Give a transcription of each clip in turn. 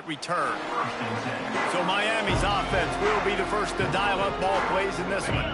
that return. So Miami's offense will be the first to dial up ball plays in this one.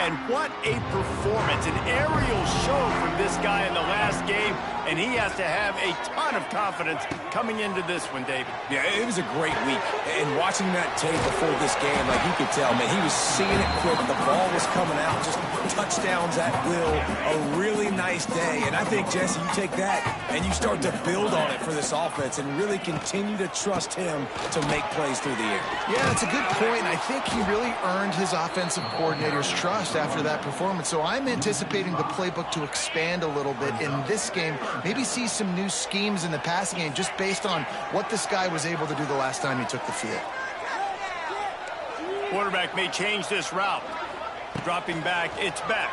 And what a performance, an aerial show from this guy in the last game, and he has to have a ton of confidence coming into this one, David. Yeah, it was a great week, and watching that tape before this game, like you could tell, man, he was seeing it quick. The ball was coming out, just touchdowns at will. A really nice day, and I think, Jesse, you take that and you start to build on it for this offense and really continue to trust him to make plays through the air. Yeah, that's a good point. I think he really earned his offensive coordinator's trust after that performance. So I'm anticipating the playbook to expand a little bit in this game. Maybe see some new schemes in the passing game just based on what this guy was able to do the last time he took the field. Quarterback may change this route. Dropping back, it's back.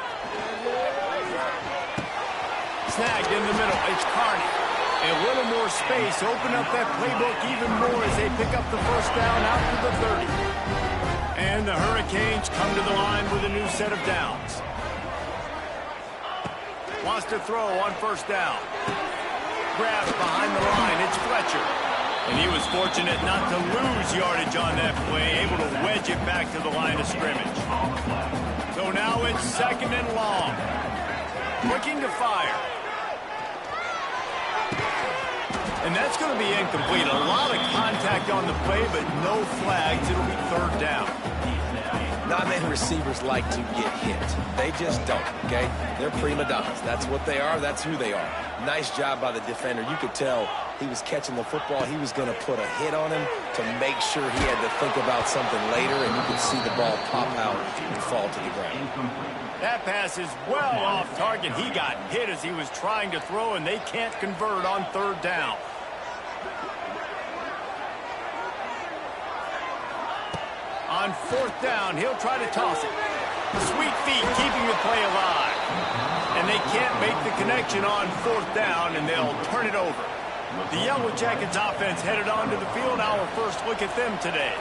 Snagged in the middle, it's Carney. A little more space, open up that playbook even more as they pick up the first down out to the 30. And the Hurricanes come to the line with a new set of downs. Wants to throw on first down. Grabs behind the line, it's Fletcher. And he was fortunate not to lose yardage on that play, able to wedge it back to the line of scrimmage. So now it's second and long. Looking to fire. And that's going to be incomplete. A lot of contact on the play, but no flags. It'll be third down. Not many receivers like to get hit. They just don't, okay? They're prima donnas. That's what they are. That's who they are. Nice job by the defender. You could tell he was catching the football. He was going to put a hit on him to make sure he had to think about something later, and you could see the ball pop out and fall to the ground. That pass is well off target. He got hit as he was trying to throw, and they can't convert on third down. On fourth down, he'll try to toss it. Sweet feet keeping the play alive. And they can't make the connection on fourth down, and they'll turn it over. The Yellow Jackets offense headed onto the field. Our first look at them today.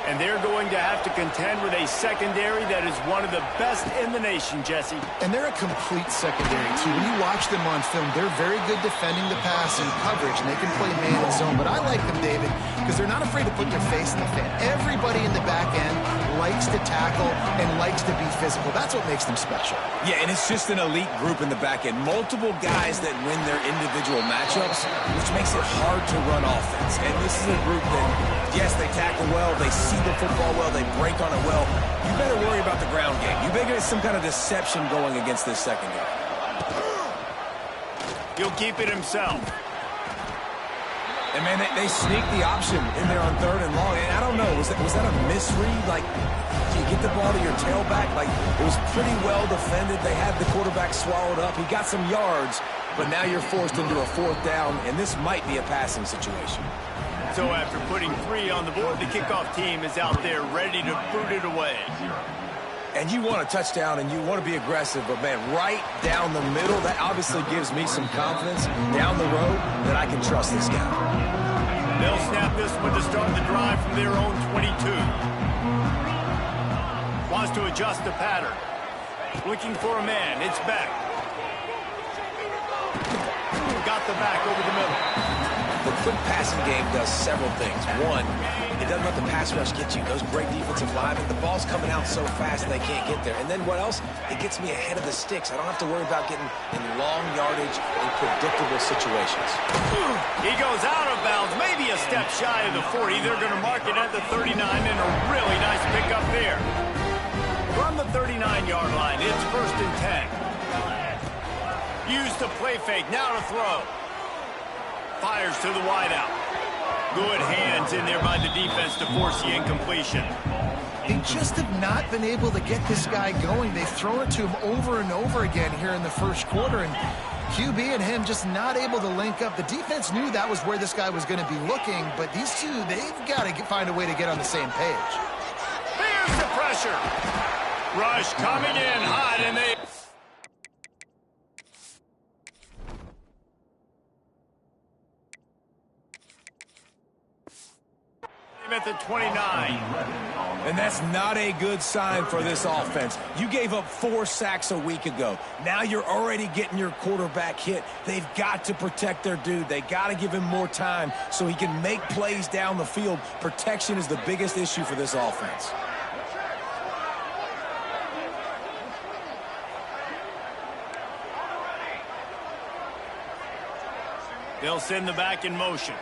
And they're going to have to contend with a secondary that is one of the best in the nation, Jesse. And they're a complete secondary, too. When you watch them on film, they're very good defending the pass and coverage, and they can play man and zone. But I like them, David, because they're not afraid to put their face in the fan. Everybody in the back end likes to tackle and likes to be physical. That's what makes them special. Yeah, and it's just an elite group in the back end. Multiple guys that win their individual matchups, which makes it hard to run offense. And this is a group that, yes, they tackle well, they see the football well, they break on it well. You better worry about the ground game. You better get some kind of deception going against this secondary. He'll keep it himself. And, man, they sneaked the option in there on third and long. And I don't know, was that a misread? Like, do you get the ball to your tailback? Like, it was pretty well defended. They had the quarterback swallowed up. He got some yards, but now you're forced into a fourth down, and this might be a passing situation. So after putting 3 on the board, the kickoff team is out there ready to boot it away. And you want a touchdown and you want to be aggressive, but, man, right down the middle, that obviously gives me some confidence down the road that I can trust this guy. They'll snap this one to start the drive from their own 22. Wants to adjust the pattern. Looking for a man. It's back. Got the back over the middle. The quick passing game does several things. One, it doesn't let the pass rush get you. Those great defensive linemen, the ball's coming out so fast they can't get there. And then what else? It gets me ahead of the sticks. I don't have to worry about getting in long yardage in predictable situations. He goes out of bounds, maybe a step shy of the 40. They're going to mark it at the 39, and a really nice pickup there. From the 39-yard line, it's first and 10. Use the play fake, now to throw. Fires to the wideout. Good hands in there by the defense to force the incompletion. They just have not been able to get this guy going. They've thrown it to him over and over again here in the first quarter, and QB and him just not able to link up. The defense knew that was where this guy was going to be looking, but these two, they've got to find a way to get on the same page. There's the pressure. Rush coming in hot, and they... at the 29. And that's not a good sign for this offense. You gave up 4 sacks a week ago. Now you're already getting your quarterback hit. They've got to protect their dude. They got to give him more time so he can make plays down the field. Protection is the biggest issue for this offense. They'll send the back in motion.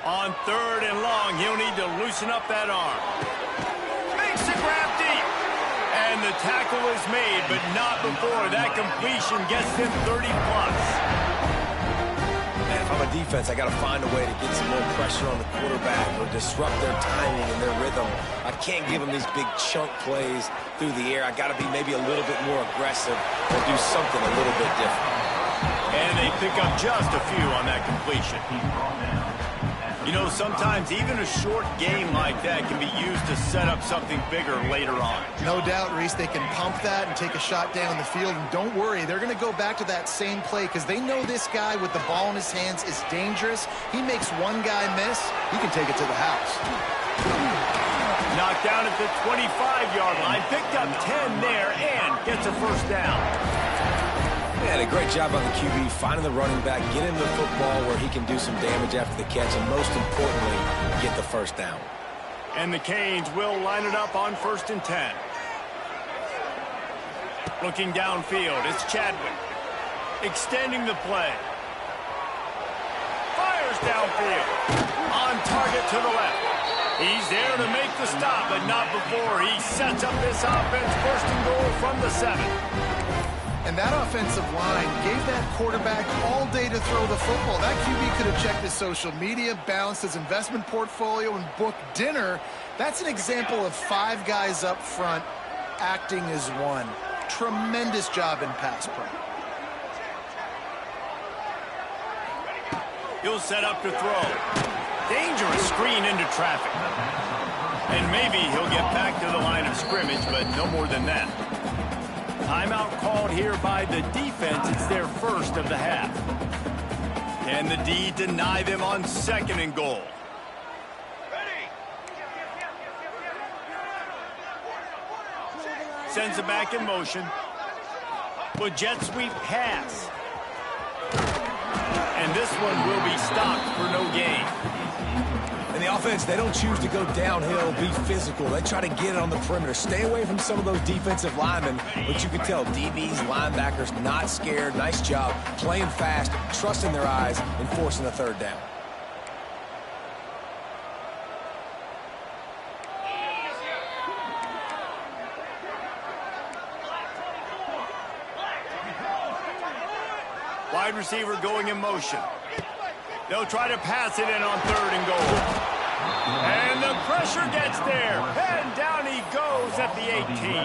On 3rd and long, he'll need to loosen up that arm. Makes the grab deep. And the tackle is made, but not before that completion gets him 30-plus. Man, if I'm a defense, I got to find a way to get some more pressure on the quarterback or disrupt their timing and their rhythm. I can't give them these big chunk plays through the air. I got to be maybe a little bit more aggressive or do something a little bit different. And they pick up just a few on that completion. You know, sometimes even a short game like that can be used to set up something bigger later on. No doubt, Reese, they can pump that and take a shot down the field. And don't worry, they're going to go back to that same play because they know this guy with the ball in his hands is dangerous. He makes one guy miss, he can take it to the house. Knocked down at the 25-yard line, picked up 10 there, and gets a first down. Man, a great job on the QB, finding the running back, get him the football where he can do some damage after the catch, and most importantly, get the first down. And the Canes will line it up on 1st and 10. Looking downfield, it's Chadwick. Extending the play. Fires downfield. On target to the left. He's there to make the stop, but not before he sets up this offense. 1st and goal from the 7. And that offensive line gave that quarterback all day to throw the football. That QB could have checked his social media, balanced his investment portfolio, and booked dinner. That's an example of 5 guys up front acting as one. Tremendous job in pass pro. He'll set up to throw. Dangerous screen into traffic. And maybe he'll get back to the line of scrimmage, but no more than that. Timeout called here by the defense. It's their first of the half. Can the D deny them on 2nd and goal? Sends it back in motion. With jet sweep pass. And this one will be stopped for no gain. And the offense, they don't choose to go downhill, be physical. They try to get it on the perimeter. Stay away from some of those defensive linemen. But you can tell DBs, linebackers, not scared. Nice job playing fast, trusting their eyes, and forcing a 3rd down. Wide receiver going in motion. They'll try to pass it in on 3rd and goal. And the pressure gets there. And down he goes at the 18.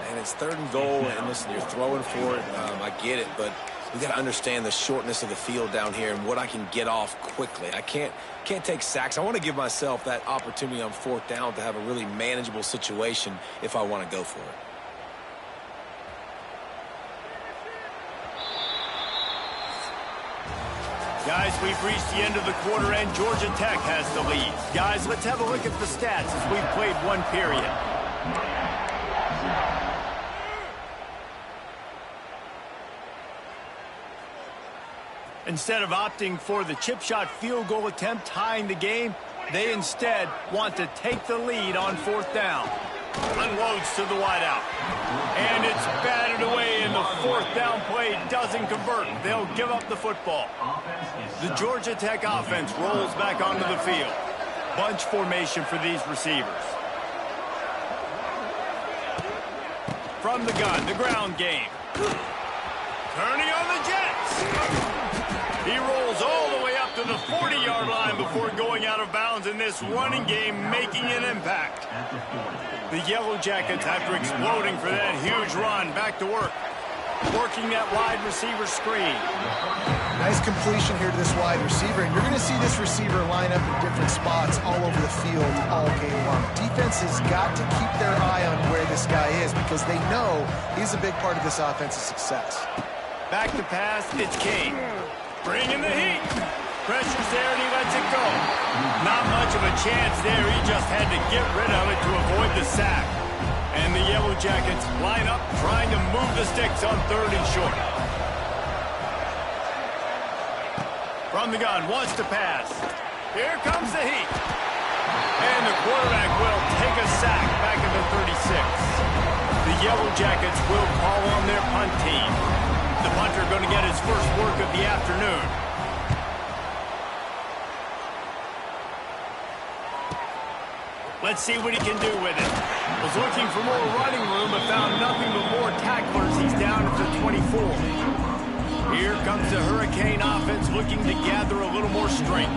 And it's 3rd and goal, and listen, you're throwing for it. I get it, but we got to understand the shortness of the field down here and what I can get off quickly. I can't take sacks. I want to give myself that opportunity on 4th down to have a really manageable situation if I want to go for it. Guys, we've reached the end of the quarter, and Georgia Tech has the lead. Guys, let's have a look at the stats as we've played 1 period. Instead of opting for the chip shot field goal attempt tying the game, they instead want to take the lead on 4th down. Unloads to the wideout. And it's batted away, and the 4th down play doesn't convert. They'll give up the football. The Georgia Tech offense rolls back onto the field. Bunch formation for these receivers. From the gun, the ground game. Turning on the Jets. He rolls all the way up to the 40-yard line before going out of bounds in this running game, making an impact. The Yellow Jackets, after exploding for that huge run, back to work. Working that wide receiver screen. Nice completion here to this wide receiver, and you're going to see this receiver line up in different spots all over the field all game long. Defense has got to keep their eye on where this guy is because they know he's a big part of this offense's success. Back to pass, it's King. Bringing the heat. He's got 6 yards Pressure's there, and he lets it go. Not much of a chance there. He just had to get rid of it to avoid the sack. And the Yellow Jackets line up, trying to move the sticks on 3rd and short. From the gun, wants to pass. Here comes the heat. And the quarterback will take a sack back in the 36. The Yellow Jackets will call on their punt team. The punter going to get his first work of the afternoon. Let's see what he can do with it. Was looking for more running room, but found nothing but more tacklers. He's down at the 24. Here comes the Hurricane offense looking to gather a little more strength.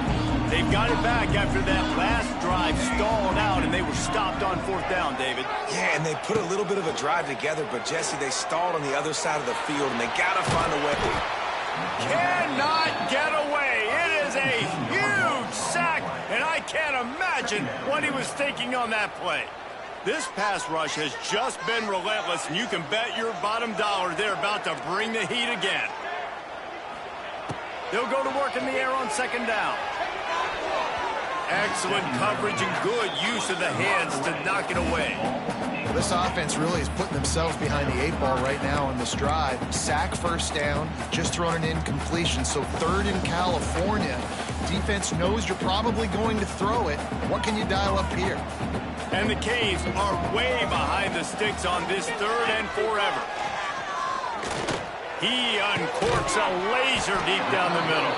They've got it back after that last drive stalled out, and they were stopped on 4th down, David. Yeah, and they put a little bit of a drive together, but, Jesse, they stalled on the other side of the field, and they got to find a way. Cannot get away. It is a huge sack, and I can't imagine what he was thinking on that play. This pass rush has just been relentless, and you can bet your bottom dollar they're about to bring the heat again. They'll go to work in the air on 2nd down. Excellent coverage and good use of the hands to knock it away. Well, this offense really is putting themselves behind the 8 ball right now on this drive. Sack 1st down, just thrown an incompletion, so 3rd in California. Defense knows you're probably going to throw it. What can you dial up here? And the Canes are way behind the sticks on this 3rd and forever. He uncorks a laser deep down the middle.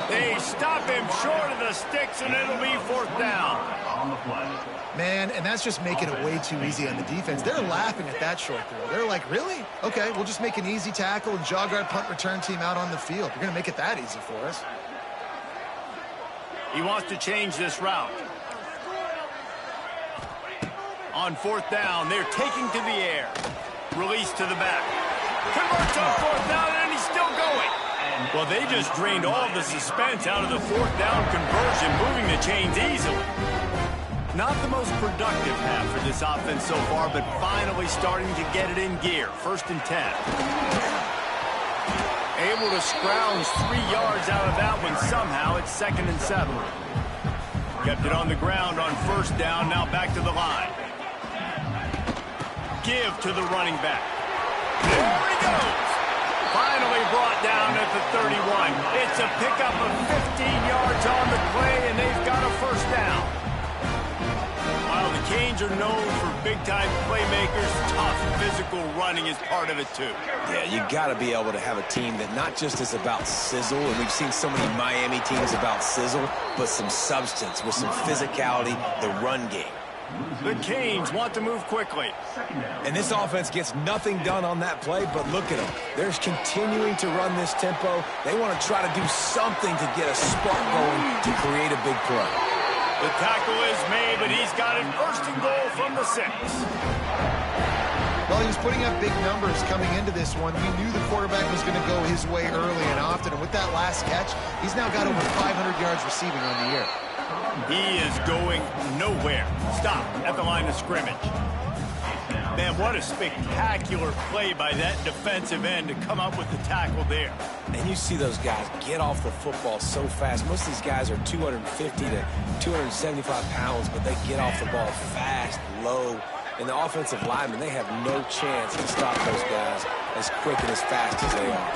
They stop him short of the sticks, and it'll be 4th down. Man, and that's just making it way too easy on the defense. They're laughing at that short throw. They're like, really? Okay, we'll just make an easy tackle and jog our punt return team out on the field. You're going to make it that easy for us. He wants to change this route. On 4th down, they're taking to the air. Release to the back. Converts on 4th down, and he's still going. Well, they just drained all the suspense out of the 4th down conversion, moving the chains easily. Not the most productive half for this offense so far, but finally starting to get it in gear. 1st and 10. Able to scrounge 3 yards out of that one somehow. It's 2nd and 7. Kept it on the ground on 1st down, now back to the line. Give to the running back. There he goes. Finally brought down at the 31. It's a pickup of 15 yards on the play, and they've got a 1st down. While the Canes are known for big-time playmakers, tough physical running is part of it, too. Yeah, you got to be able to have a team that not just is about sizzle, and we've seen so many Miami teams about sizzle, but some substance with some physicality, the run game. The Canes want to move quickly. And this offense gets nothing done on that play, but look at them. They're continuing to run this tempo. They want to try to do something to get a spark going to create a big play. The tackle is made, but he's got it 1st and goal from the 6. Well, he was putting up big numbers coming into this one. We knew the quarterback was going to go his way early and often, and with that last catch, he's now got over 500 yards receiving on the year. He is going nowhere. Stop at the line of scrimmage. Man, what a spectacular play by that defensive end to come up with the tackle there. And you see those guys get off the football so fast. Most of these guys are 250 to 275 pounds, but they get off the ball fast, low. And the offensive linemen, they have no chance to stop those guys as quick and as fast as they are.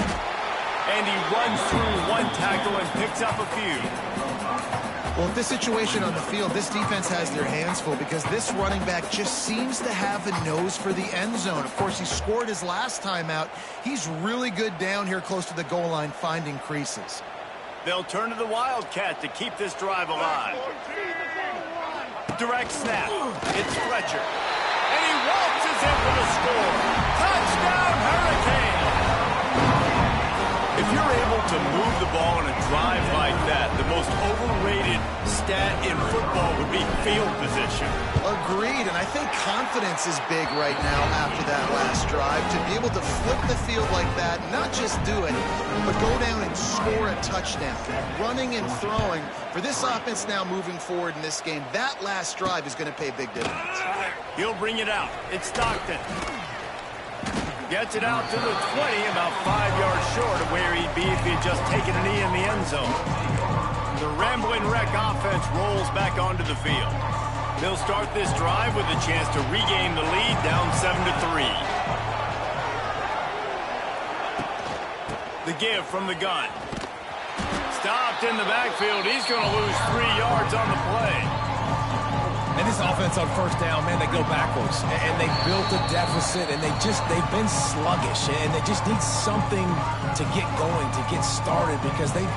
And he runs through one tackle and picks up a few. Well, with this situation on the field, this defense has their hands full because this running back just seems to have a nose for the end zone. Of course, he scored his last time out. He's really good down here close to the goal line finding creases. They'll turn to the Wildcat to keep this drive alive. Direct snap. It's Fletcher. And he waltzes in for the score. Touchdown, Hurricane! If you're able to move the ball in a drive like that, the most overrated stat in football would be field position. Agreed, and I think confidence is big right now after that last drive. To be able to flip the field like that, not just do it, but go down and score a touchdown. Running and throwing, for this offense now moving forward in this game, that last drive is going to pay big dividends. He'll bring it out. It's Stockton. Gets it out to the 20, about 5 yards short of where he'd be if he had just taken a knee in the end zone. The Rambling Wreck offense rolls back onto the field. They'll start this drive with a chance to regain the lead, down 7-3. The give from the gun. Stopped in the backfield. He's going to lose 3 yards on the play. And this offense on first down, man, they go backwards. And they built a deficit, and they've been sluggish. And they just need something to get going, to get started, because they've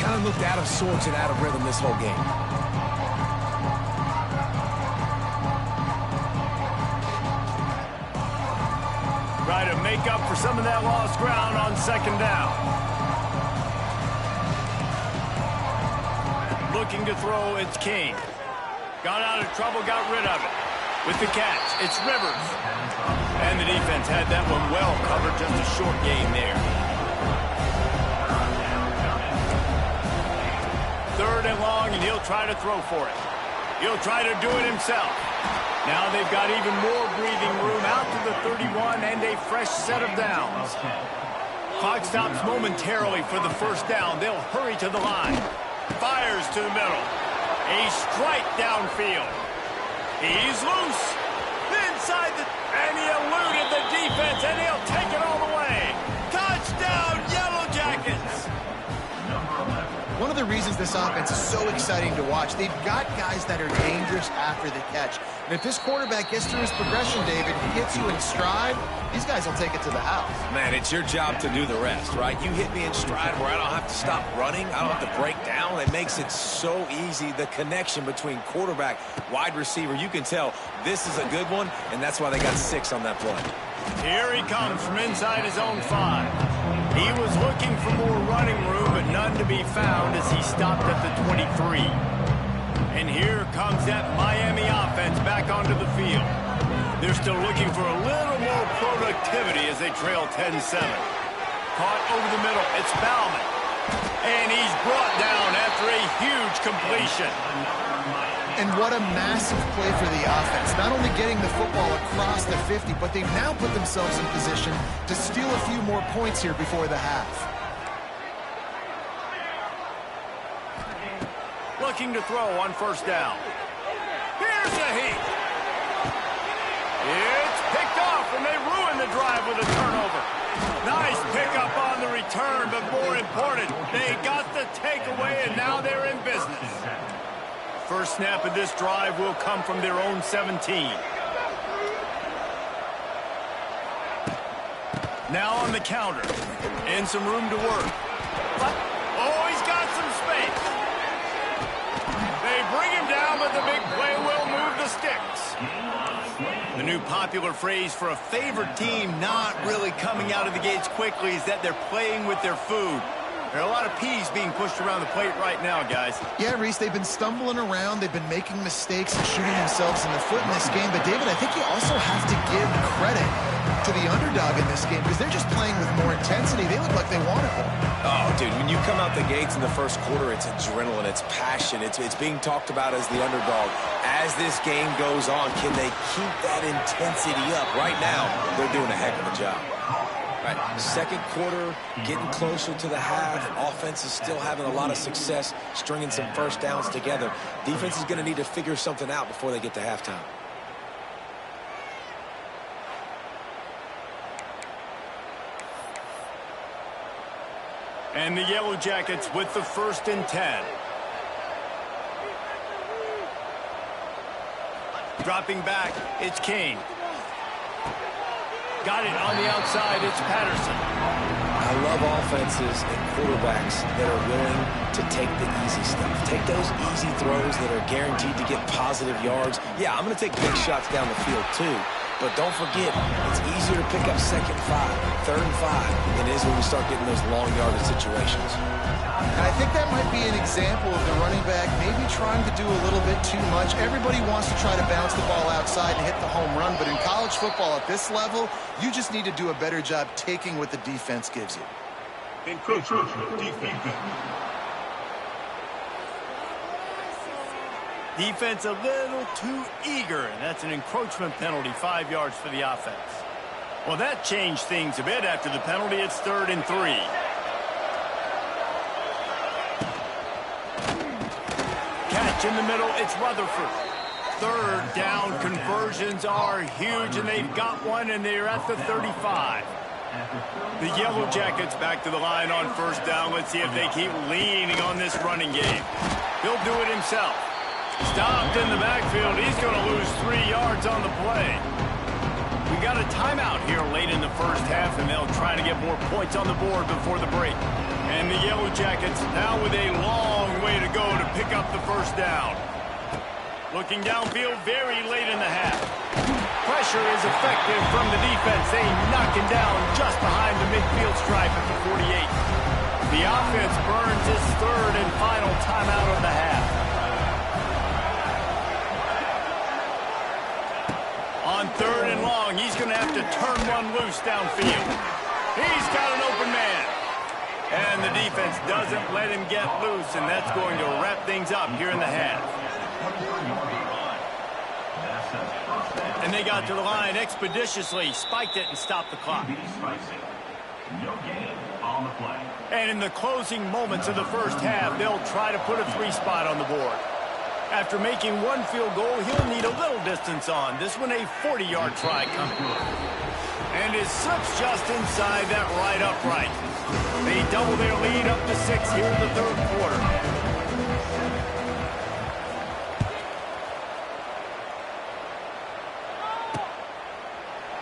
kind of looked out of sorts and out of rhythm this whole game. Try to make up for some of that lost ground on second down. Looking to throw, it's King. Got out of trouble, got rid of it. With the catch, it's Rivers. And the defense had that one well covered, just a short gain there. 3rd and long, and he'll try to throw for it. He'll try to do it himself. Now they've got even more breathing room out to the 31 and a fresh set of downs. Clock stops momentarily for the first down. They'll hurry to the line. Fires to the middle. A strike downfield. He's loose. Inside and he eluded the defense, and he'll take it all the way. Touchdown, Yellow Jackets. One of the reasons this offense is so exciting to watch, they've got guys that are dangerous after the catch. And if this quarterback gets through his progression, David, he hits you in stride, these guys will take it to the house. Man, it's your job to do the rest, right? You hit me in stride where I don't have to stop running. I don't have to break down. It makes it so easy. The connection between quarterback, wide receiver, you can tell this is a good one, and that's why they got 6 on that play. Here he comes from inside his own 5. He was looking for more running room, but none to be found as he stopped at the 23. And here comes that Miami offense back onto the field. They're still looking for a little more productivity as they trail 10-7. Caught over the middle. It's Bauman. And he's brought down after a huge completion. And what a massive play for the offense. Not only getting the football across the 50, but they've now put themselves in position to steal a few more points here before the half. Looking to throw on first down. Here's a heat. It's picked off, and they ruin the drive with a turnover. Nice pickup on the return, but more important, they got the takeaway, and now they're in business. First snap of this drive will come from their own 17. Now on the counter. And some room to work. Oh, he's got some space. They bring him down, but the big play will move the sticks. The new popular phrase for a favored team not really coming out of the gates quickly is that they're playing with their food. There are a lot of peas being pushed around the plate right now, guys. Yeah, Reese, they've been stumbling around. They've been making mistakes and shooting themselves in the foot in this game. But, David, I think you also have to give credit to the underdog in this game because they're just playing with more intensity. They look like they want it more. Oh, dude, when you come out the gates in the first quarter, it's adrenaline, it's passion. It's being talked about as the underdog. As this game goes on, can they keep that intensity up? Right now, they're doing a heck of a job. Right. Second quarter, getting closer to the half. Offense is still having a lot of success stringing some first downs together. Defense is going to need to figure something out before they get to halftime. And the Yellow Jackets with the 1st and 10. Dropping back, it's King. Got it on the outside, it's Patterson. I love offenses and quarterbacks that are willing to take the easy stuff. Take those easy throws that are guaranteed to get positive yards. Yeah, I'm going to take big shots down the field too. But don't forget, it's easier to pick up 2nd and 5, 3rd and 5 than it is when we start getting those long yardage situations. And I think that might be an example of the running back maybe trying to do a little bit too much. Everybody wants to try to bounce the ball outside and hit the home run, but in college football at this level, you just need to do a better job taking what the defense gives you. Encroachment, defense. Defense a little too eager, and that's an encroachment penalty, 5 yards for the offense. Well, that changed things a bit after the penalty. It's 3rd and 3. in the middle. It's Rutherford. Third down conversions are huge, and they've got one, and they're at the 35. The Yellow Jackets back to the line on first down. Let's see if they keep leaning on this running game. He'll do it himself. Stopped in the backfield. He's going to lose 3 yards on the play. We got a timeout here late in the first half, and they'll try to get more points on the board before the break. And the Yellow Jackets now with a long way to go to pick up the first down. Looking downfield very late in the half. Pressure is effective from the defense. They knock him down just behind the midfield stripe at the 48. The offense burns its third and final timeout of the half. On third and long, he's going to have to turn one loose downfield. He's got an open man. And the defense doesn't let him get loose, and that's going to wrap things up here in the half. And they got to the line expeditiously, spiked it, and stopped the clock. And in the closing moments of the first half, they'll try to put a 3 spot on the board. After making one field goal, he'll need a little distance on. This one a 40-yard try coming. And it slips just inside that right upright. They double their lead up to 6 here in the third quarter.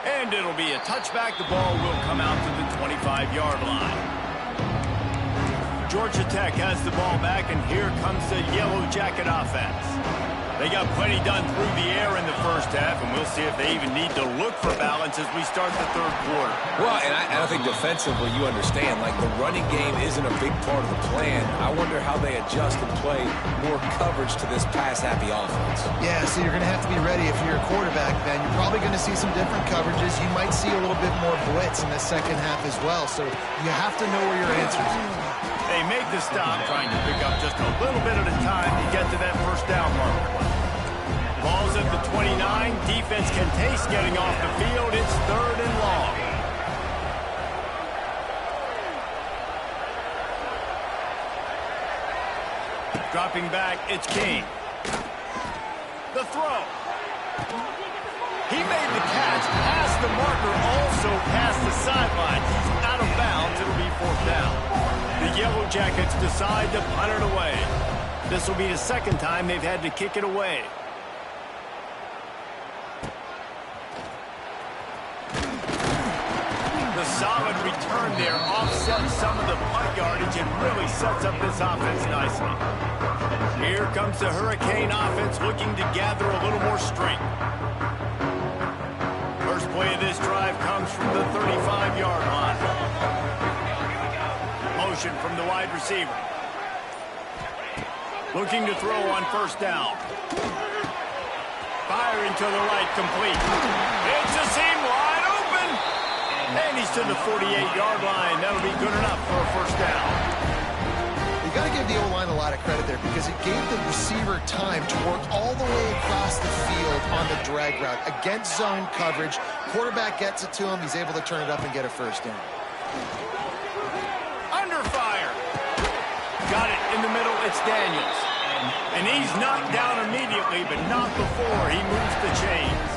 And it'll be a touchback. The ball will come out to the 25-yard line. Georgia Tech has the ball back, and here comes the Yellow Jacket offense. They got plenty done through the air in the first half, and we'll see if they even need to look for balance as we start the third quarter. Well, and I think defensively, you understand, like the running game isn't a big part of the plan. I wonder how they adjust and play more coverage to this pass-happy offense. Yeah, so you're going to have to be ready if you're a quarterback, Ben. You're probably going to see some different coverages. You might see a little bit more blitz in the second half as well, so you have to know where your answers are. They make the stop, trying to pick up just a little bit at a time to get to that first down marker. Ball's at the 29. Defense can taste getting off the field. It's third and long. Dropping back, it's King. The throw. He made the catch past the marker, also past the sideline. He's out of bounds. It'll be fourth down. The Yellow Jackets decide to punt it away. This will be the second time they've had to kick it away. The solid return there offsets some of the punt yardage and really sets up this offense nicely. Here comes the Hurricane offense looking to gather a little more strength. First play of this drive comes from the 35-yard line. Motion from the wide receiver. Looking to throw on first down. Firing to the right, complete. It's a seam wide open. And he's to the 48-yard line. That'll be good enough for a first down. You got to give the O-line a lot of credit there because it gave the receiver time to work all the way across the field on the drag route. Against zone coverage, quarterback gets it to him. He's able to turn it up and get a first down. Under fire. Got it in the middle. It's Daniels. And he's knocked down immediately, but not before he moves the chains.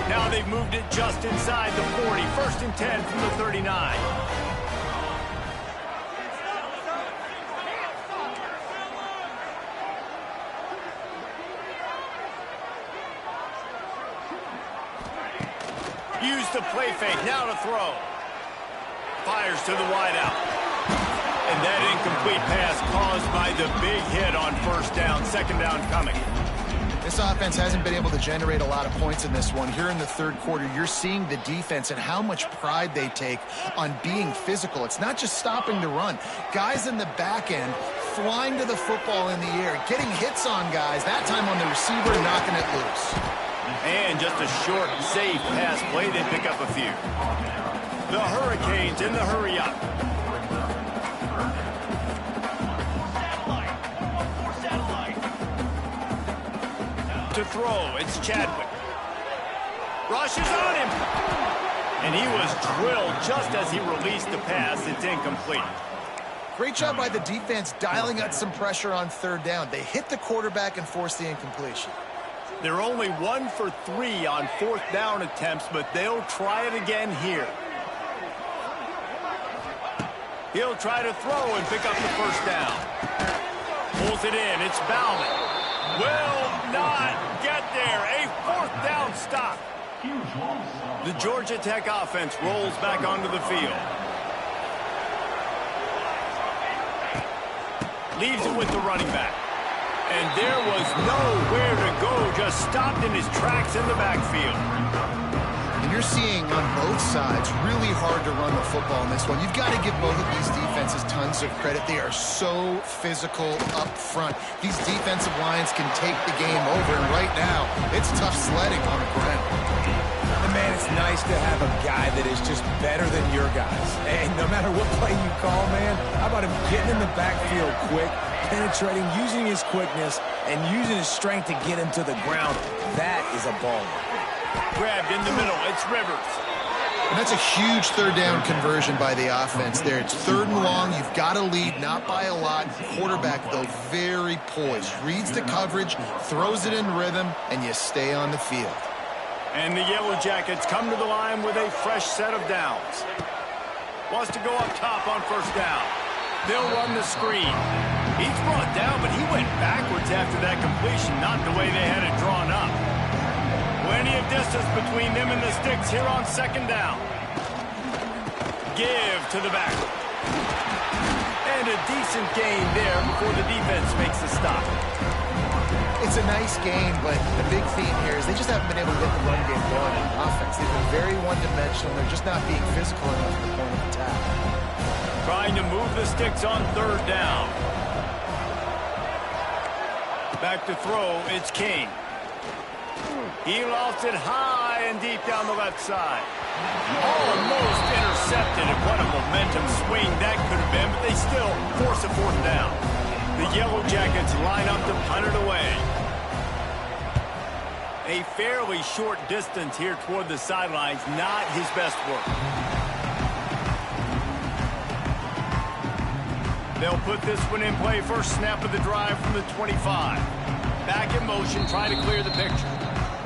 Now they've moved it just inside the 40. First and 10 from the 39. Use the play fake. Now to throw. Fires to the wideout. And that incomplete pass caused by the big hit on first down. Second down coming. This offense hasn't been able to generate a lot of points in this one. Here in the third quarter, you're seeing the defense and how much pride they take on being physical. It's not just stopping the run. Guys in the back end flying to the football in the air, getting hits on guys, that time on the receiver, knocking it loose. And just a short, safe pass play. They pick up a few. The Hurricanes in the hurry up. To throw, it's Chadwick. Rushes on him. And he was drilled just as he released the pass. It's incomplete. Great job by the defense dialing up some pressure on third down. They hit the quarterback and forced the incompletion. They're only 1 for 3 on fourth down attempts, but they'll try it again here. He'll try to throw and pick up the first down. Pulls it in. It's Bauman. Will not get there. A fourth down stop. The Georgia Tech offense rolls back onto the field. Leaves it with the running back. And there was nowhere to go, just stopped in his tracks in the backfield. And you're seeing on both sides really hard to run the football in this one. You've got to give both of these defenses tons of credit. They are so physical up front. These defensive lines can take the game over, and right now, it's tough sledding on the ground. And man, it's nice to have a guy that is just better than your guys. And no matter what play you call, man, how about him getting in the backfield quick, penetrating, using his quickness, and using his strength to get him to the ground. That is a baller. Grabbed in the middle. It's Rivers. And that's a huge third down conversion by the offense there. It's 3rd and long. You've got to lead, not by a lot. Quarterback, though, very poised. Reads the coverage, throws it in rhythm, and you stay on the field. And the Yellow Jackets come to the line with a fresh set of downs. Wants to go up top on first down. They'll run the screen. He's brought down, but he went backwards after that completion, not the way they had it drawn up. Plenty of distance between them and the sticks here on second down. Give to the back. And a decent gain there before the defense makes the stop. It's a nice game, but the big theme here is they just haven't been able to get the run game going on offense. They've been very one-dimensional. They're just not being physical enough at the point of attack. Trying to move the sticks on third down. Back to throw, it's King. He lost it high and deep down the left side. Almost intercepted, and what a momentum swing that could have been, but they still force a fourth down. The Yellow Jackets line up to punt it away. A fairly short distance here toward the sidelines, not his best work. They'll put this one in play. First snap of the drive from the 25. Back in motion, try to clear the picture.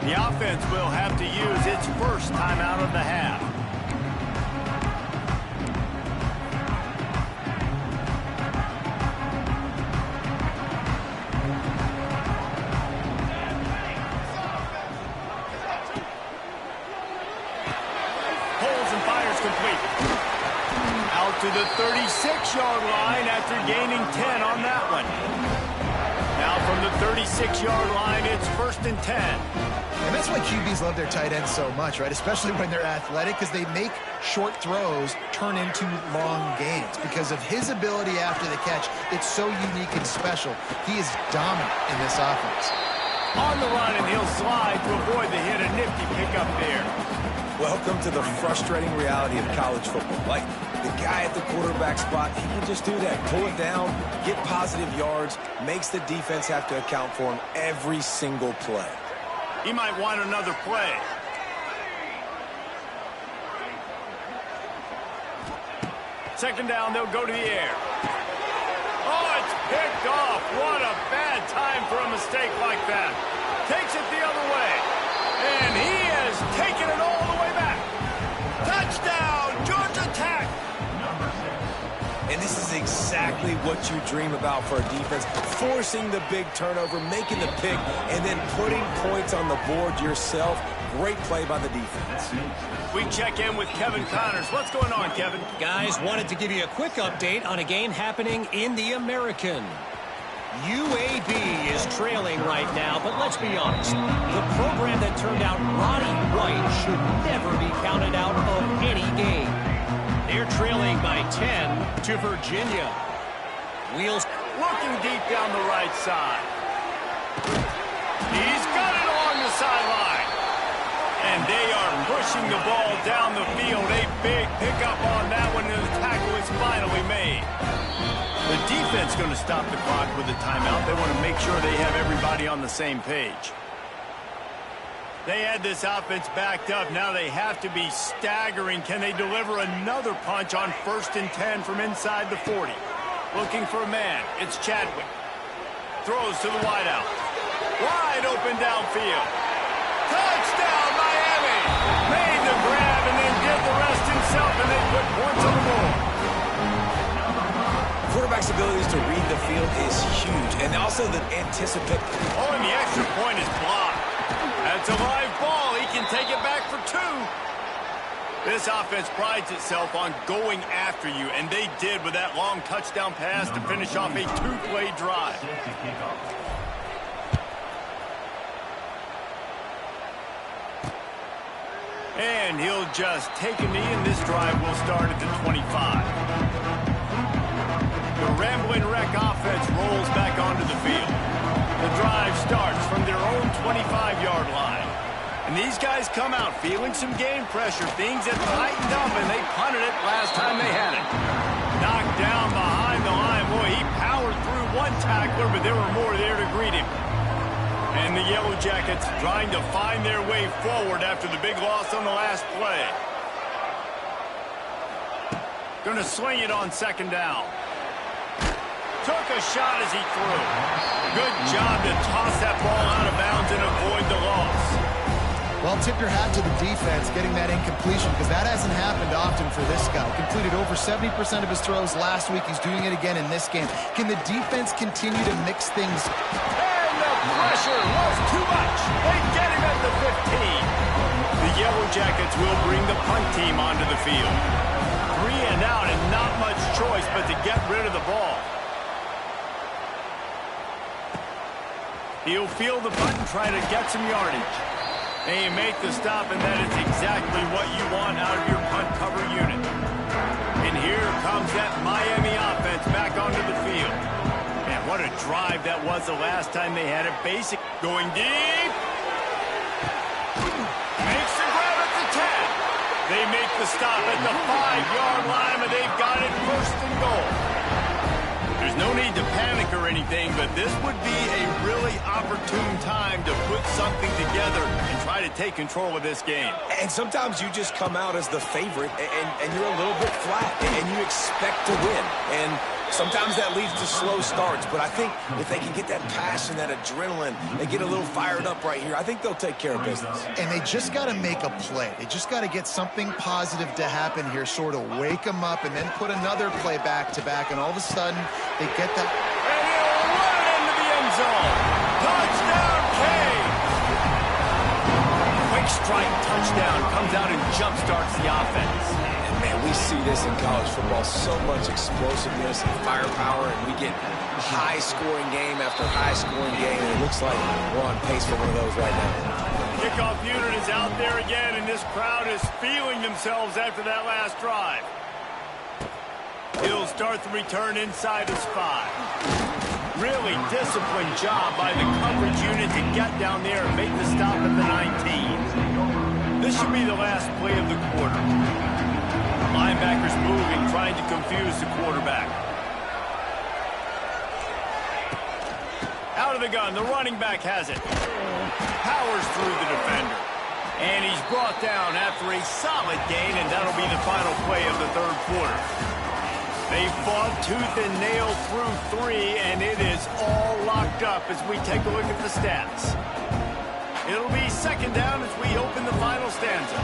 The offense will have to use its first timeout of the half. Pulls and fires complete. Out to the 36-yard line after gaining 10 on that one. Now from the 36-yard line, it's 1st and 10. And that's why QBs love their tight ends so much, right? Especially when they're athletic, because they make short throws turn into long gains. Because of his ability after the catch, it's so unique and special. He is dominant in this offense. On the run, and he'll slide to avoid the hit. A nifty pickup there. Welcome to the frustrating reality of college football. Like, the guy at the quarterback spot, he can just do that. Pull it down, get positive yards, makes the defense have to account for him every single play. He might want another play. Second down, they'll go to the air. Oh, it's picked off. What a bad time for a mistake like that. Takes it the other way. And he has taken it all the way back. Touchdown, Georgia Tech. And this is exactly what you dream about for a defense. Forcing the big turnover, making the pick, and then putting points on the board yourself. Great play by the defense. We check in with Kevin Connors. What's going on, Kevin? Guys, wanted to give you a quick update on a game happening in the American. UAB is trailing right now, but let's be honest. The program that turned out Roddy White should never be counted out of any game. They're trailing by 10 to Virginia. Wheels looking deep down the right side. He's got it along the sideline. And they are pushing the ball down the field. A big pickup on that one, and the tackle is finally made. The defense going to stop the clock with a timeout. They want to make sure they have everybody on the same page. They had this offense backed up. Now they have to be staggering. Can they deliver another punch on 1st and 10 from inside the 40? Looking for a man. It's Chadwick. Throws to the wideout. Wide open downfield. Touchdown, Miami! Made the grab and then did the rest himself, and they put points on the board. Quarterback's abilities to read the field is huge, and also the anticipate. Oh, and the extra point is blocked. That's a live ball. He can take it back for 2. This offense prides itself on going after you, and they did with that long touchdown pass to finish off a 2-play drive. And he'll just take a knee, and this drive will start at the 25. The rambling wreck offense rolls back onto the field. The drive starts from their own 25-yard line. And these guys come out feeling some game pressure. Things have tightened up, and they punted it last time they had it. Knocked down behind the line. Boy, he powered through one tackler, but there were more there to greet him. And the Yellow Jackets trying to find their way forward after the big loss on the last play. Going to sling it on second down. Took a shot as he threw. Good job to toss that ball out of bounds and avoid the loss. Well, tip your hat to the defense getting that incompletion, because that hasn't happened often for this guy. Completed over 70% of his throws last week. He's doing it again in this game. Can the defense continue to mix things? And the pressure was too much. They get him at the 15. The Yellow Jackets will bring the punt team onto the field. 3 and out, and not much choice but to get rid of the ball. He'll field the punt and try to get some yardage. And you make the stop, and that is exactly what you want out of your punt cover unit. And here comes that Miami offense back onto the field. And what a drive that was the last time they had it. Basic going deep. Makes the grab at the 10. They make the stop at the 5-yard line, and they've got it first and goal. There's no need to panic or anything, but this would be a really opportune time to put something together and try to take control of this game. And sometimes you just come out as the favorite, and you're a little bit flat, and you expect to win. And sometimes that leads to slow starts, but I think if they can get that passion, that adrenaline, they get a little fired up right here, I think they'll take care of business. And they just got to make a play. They just got to get something positive to happen here, sort of wake them up, and then put another play back-to-back, and all of a sudden they get that. And he'll run into the end zone. Touchdown, Kane! Quick strike touchdown comes out and jump-starts the offense. Man, we see this in college football, so much explosiveness and firepower, and we get high-scoring game after high-scoring game, and it looks like we're on pace for one of those right now. Kickoff unit is out there again, and this crowd is feeling themselves after that last drive. He'll start the return inside his 5. Really disciplined job by the coverage unit to get down there and make the stop at the 19. This should be the last play of the quarter. Linebackers moving, trying to confuse the quarterback. Out of the gun, the running back has it. Powers through the defender. And he's brought down after a solid gain, and that'll be the final play of the third quarter. They fought tooth and nail through 3, and it is all locked up as we take a look at the stats. It'll be second down as we open the final stanza.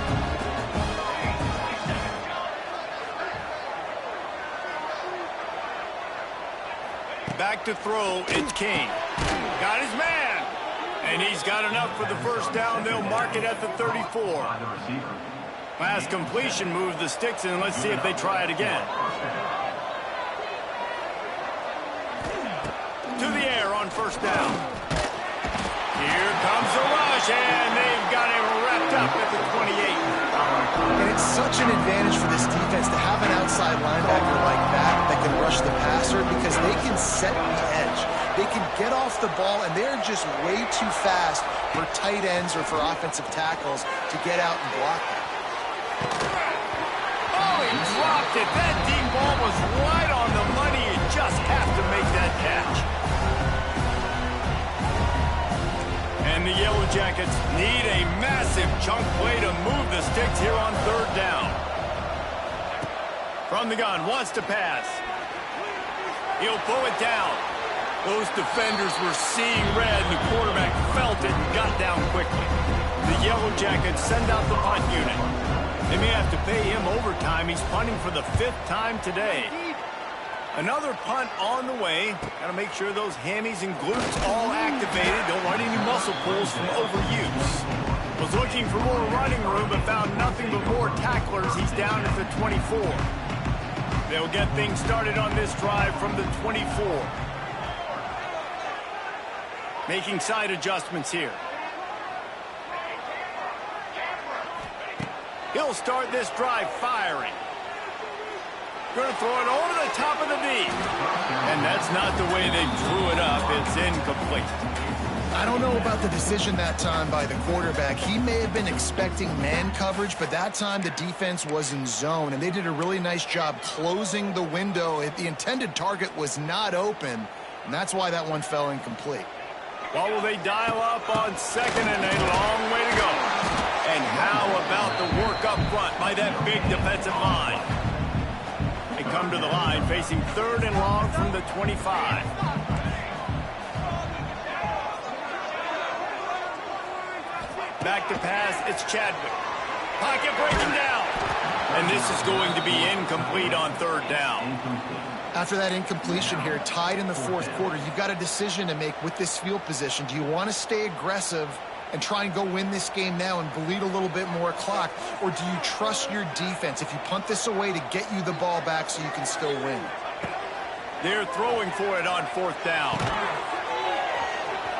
Back to throw, it's King. Got his man. And he's got enough for the first down. They'll mark it at the 34. Last completion moves the sticks in. Let's see if they try it again. To the air on first down. Here comes the rush, and they've got him wrapped up at the 28. And it's such an advantage for this defense to have an outside linebacker like that can rush the passer, because they can set the edge. They can get off the ball, and they're just way too fast for tight ends or for offensive tackles to get out and block that. Oh, he dropped it. That deep ball was right on the money. You just have to make that catch. And the Yellow Jackets need a massive chunk play to move the sticks here on third down. From the gun, wants to pass. He'll pull it down. Those defenders were seeing red, and the quarterback felt it and got down quickly. The Yellow Jackets send out the punt unit. They may have to pay him overtime. He's punting for the 5th time today. Another punt on the way. Got to make sure those hammies and glutes all activated. Don't want any muscle pulls from overuse. Was looking for more running room, but found nothing but more tacklers. He's down at the 24. They'll get things started on this drive from the 24. Making side adjustments here. He'll start this drive firing. Going to throw it over the top of the D. And that's not the way they drew it up. It's incomplete. I don't know about the decision that time by the quarterback. He may have been expecting man coverage, but that time the defense was in zone, and they did a really nice job closing the window. The intended target was not open, and that's why that one fell incomplete. Well, will they dial up on 2nd and a long way to go? And how about the work up front by that big defensive line? They come to the line facing 3rd and long from the 25. Back to pass, it's Chadwick. Pocket breaking down. And this is going to be incomplete on 3rd down. After that incompletion here, tied in the 4th quarter, you've got a decision to make with this field position. Do you want to stay aggressive and try and go win this game now and bleed a little bit more clock, or do you trust your defense if you punt this away to get you the ball back so you can still win? They're throwing for it on 4th down.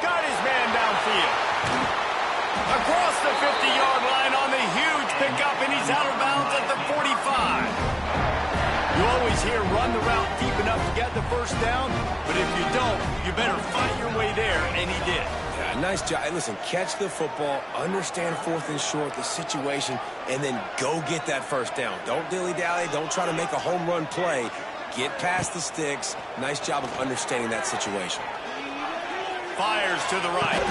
Got his man downfield. Across the 50-yard line on the huge pickup, and he's out of bounds at the 45. You always hear run the route deep enough to get the 1st down, but if you don't, you better fight your way there, and he did. Yeah, nice job. Listen, catch the football, understand 4th and short, the situation, and then go get that 1st down. Don't dilly-dally. Don't try to make a home run play. Get past the sticks. Nice job of understanding that situation. Fires to the right.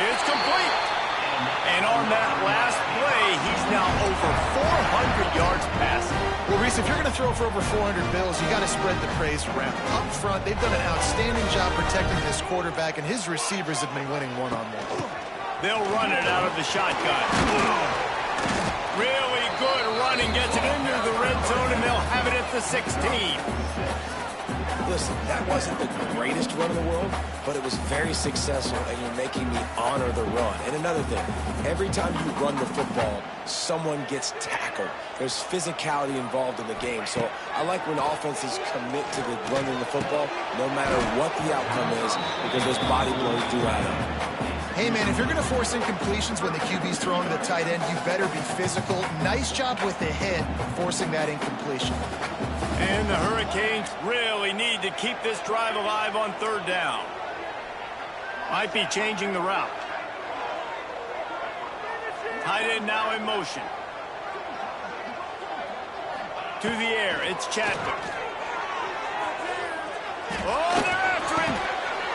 It's complete. And on that last play, he's now over 400 yards passing. Well, Reese, if you're going to throw for over 400 bills, you got to spread the praise around. Up front, they've done an outstanding job protecting this quarterback, and his receivers have been winning one-on-one. They'll run it out of the shotgun. Really good running, gets it into the red zone, and they'll have it at the 16. Listen, that wasn't the greatest run in the world, but it was very successful, and you're making me honor the run. And another thing, every time you run the football, someone gets tackled. There's physicality involved in the game. So I like when offenses commit to the running the football, no matter what the outcome is, because those body blows do add up. Hey, man, if you're going to force incompletions when the QB's throwing to the tight end, you better be physical. Nice job with the hit, forcing that incompletion. And the Hurricanes really need to keep this drive alive on 3rd down. Might be changing the route. Tight end now in motion. To the air, it's Chadwick. Oh, they're after him.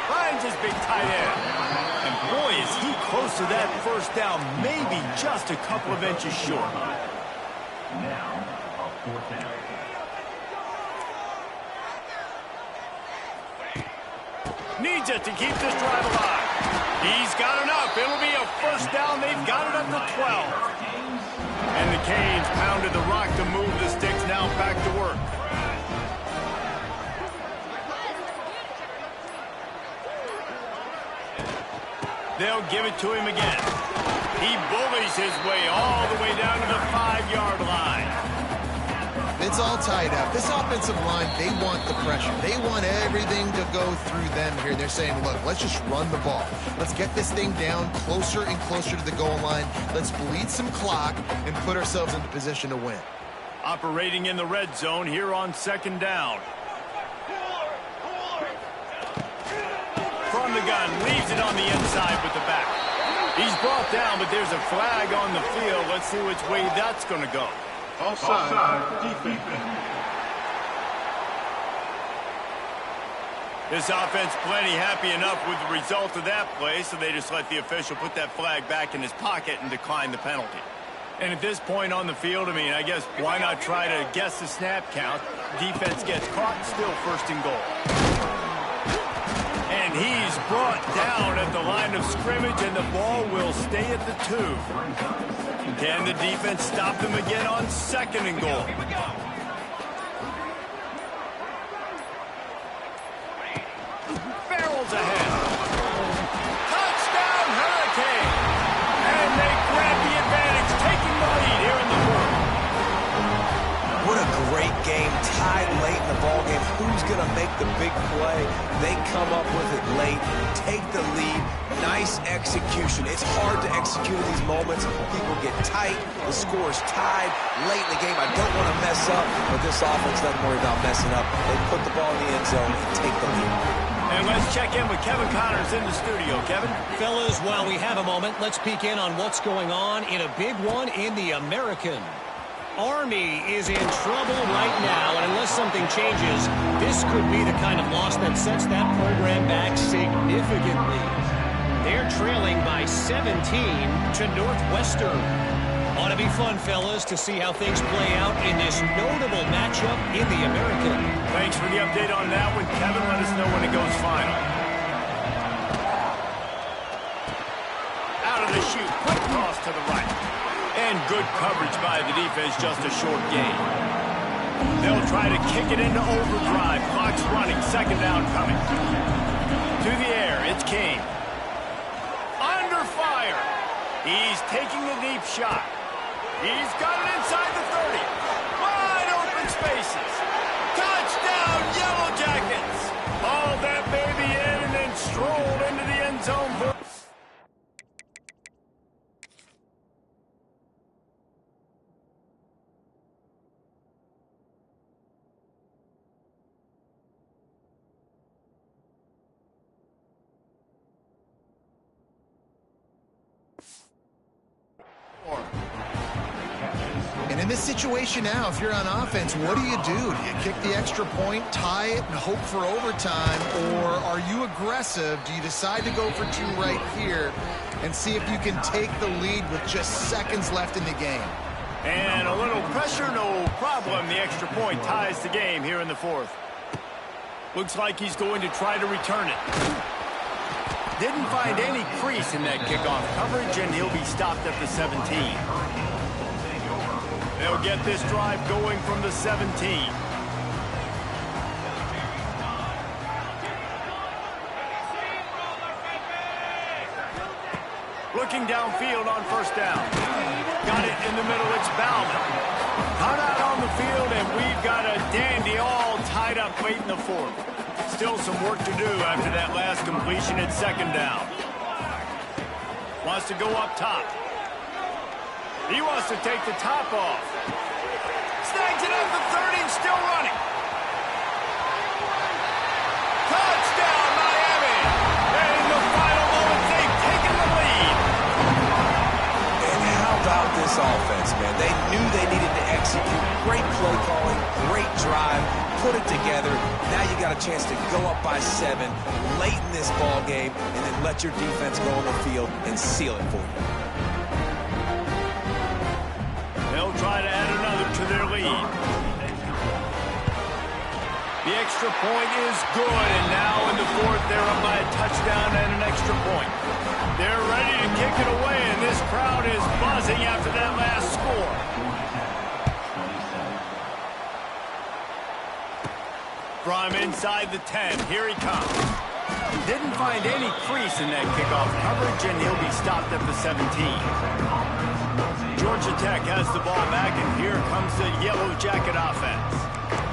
Finds his big tight end. And boy, is he close to that 1st down, maybe just a couple of inches short. Now, a 4th down. Needs it to keep this drive alive. He's got enough. It'll be a 1st down. They've got it up to 12. And the Canes pounded the rock to move the sticks. Now back to work. They'll give it to him again. He bullies his way all the way down to the 5-yard line. It's all tied up. This offensive line, they want the pressure. They want everything to go through them here. They're saying, look, let's just run the ball. Let's get this thing down closer and closer to the goal line. Let's bleed some clock and put ourselves into position to win. Operating in the red zone here on 2nd down. From the gun, leaves it on the inside with the back. He's brought down, but there's a flag on the field. Let's see which way that's going to go. Offside, defense. This offense plenty happy enough with the result of that play, so they just let the official put that flag back in his pocket and decline the penalty. And at this point on the field, I mean, I guess why not try to guess the snap count? Defense gets caught, still first and goal. And he's brought down at the line of scrimmage, and the ball will stay at the 2. Can the defense stop them again on second and goal? Barrels ahead. Touchdown, Hurricane! And they grab the advantage, taking the lead here in the 4th. What a great game, tied late in the ballgame. Who's going to make the big play? They come up with it late, take the lead. Nice execution. It's hard to execute in these moments. People get tight. The score is tied late in the game. I don't want to mess up, but this offense doesn't worry about messing up. They put the ball in the end zone and take the lead. And let's check in with Kevin Connors in the studio. Kevin? Fellas, while we have a moment, let's peek in on what's going on in a big one in the American. Army is in trouble right now, and unless something changes, this could be the kind of loss that sets that program back significantly. They're trailing by 17 to Northwestern. Ought to be fun, fellas, to see how things play out in this notable matchup in the American. Thanks for the update on that one, Kevin. Let us know when it goes final. Out of the chute, quick toss to the right. And good coverage by the defense, just a short gain. They'll try to kick it into overdrive. Clock's running, second down coming. To the air, it's King. Under fire. He's taking a deep shot. He's got it inside the 30. Wide open spaces. Touchdown, Yellow Jackets. Hauled that baby in and then strolled into the end zone. And in this situation now, if you're on offense, what do? Do you kick the extra point, tie it, and hope for overtime? Or are you aggressive? Do you decide to go for 2 right here and see if you can take the lead with just seconds left in the game? And a little pressure, no problem. The extra point ties the game here in the 4th. Looks like he's going to try to return it. Didn't find any crease in that kickoff coverage, and he'll be stopped at the 17. They'll get this drive going from the 17. Looking downfield on first down. Got it in the middle, it's Bauman. Cut out on the field, and we've got a dandy all tied up late in the 4th. Still some work to do after that last completion at second down. Wants to go up top. He wants to take the top off. Snags it at the 30 and still running. Touchdown, Miami! And in the final moments, they've taken the lead. And how about this offense, man? They knew they needed to execute. Great play calling, great drive, put it together. Now you got a chance to go up by 7 late in this ball game and then let your defense go on the field and seal it for you. They'll try to add another to their lead. The extra point is good, and now in the 4th, they're up by a touchdown and an extra point. They're ready to kick it away, and this crowd is buzzing after that last score. From inside the 10, here he comes. Didn't find any crease in that kickoff coverage, and he'll be stopped at the 17. Georgia Tech has the ball back, and here comes the Yellow Jacket offense.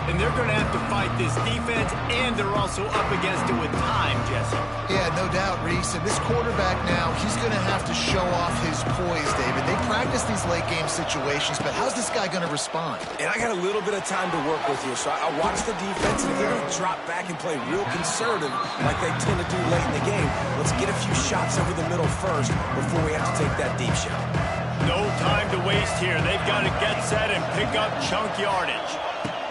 And they're going to have to fight this defense, and they're also up against it with time, Jesse. Yeah, no doubt, Reese. And this quarterback now, he's going to have to show off his poise, David. They practice these late-game situations, but how's this guy going to respond? And I got a little bit of time to work with here, so I watch the defense, and if they're going to drop back and play real conservative like they tend to do late in the game, let's get a few shots over the middle first before we have to take that deep shot. No time to waste here. They've got to get set and pick up chunk yardage.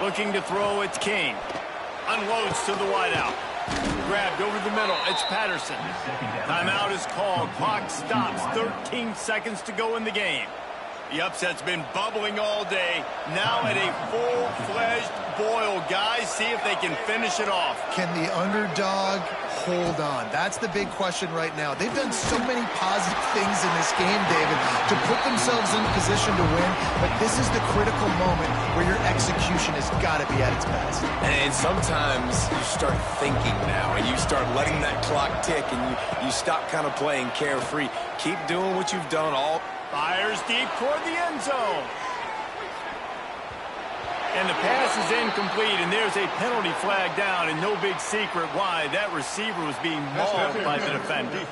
Looking to throw, it's King. Unloads to the wideout. Grabbed over the middle, it's Patterson. Timeout is called. Clock stops. 13 seconds to go in the game. The upset's been bubbling all day. Now at a full-fledged boil. Guys, see if they can finish it off. Can the underdog hold on? That's the big question right now. They've done so many positive things in this game, David, to put themselves in a position to win, but this is the critical moment where your execution has got to be at its best. And sometimes you start thinking now, and you start letting that clock tick, and you stop kind of playing carefree. Keep doing what you've done all. Fires deep toward the end zone. And the pass is incomplete, and there's a penalty flag down, and no big secret why. That receiver was being mauled by the defender.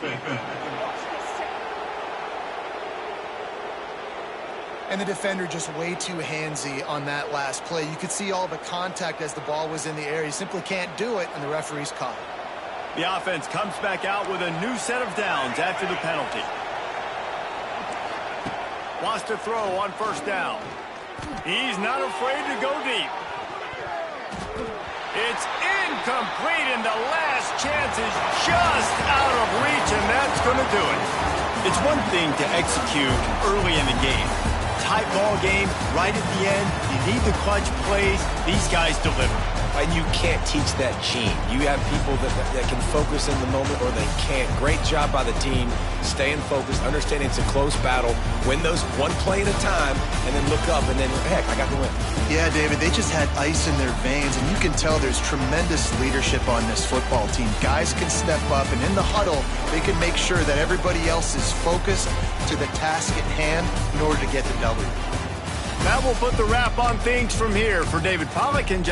And the defender just way too handsy on that last play. You could see all the contact as the ball was in the air. He simply can't do it, and the referee's caught it. The offense comes back out with a new set of downs after the penalty. Wants to throw on first down. He's not afraid to go deep. It's incomplete, and the last chance is just out of reach, and that's going to do it. It's one thing to execute early in the game. Tight ball game, right at the end. You need the clutch plays. These guys deliver. And you can't teach that gene. You have people that can focus in the moment, or they can't. Great job by the team, staying focused, understanding it's a close battle, win those one play at a time, and then look up, and then, heck, I got the win. Yeah, David, they just had ice in their veins, and you can tell there's tremendous leadership on this football team. Guys can step up, and in the huddle, they can make sure that everybody else is focused to the task at hand in order to get the W. That will put the wrap on things from here. For David Pollack and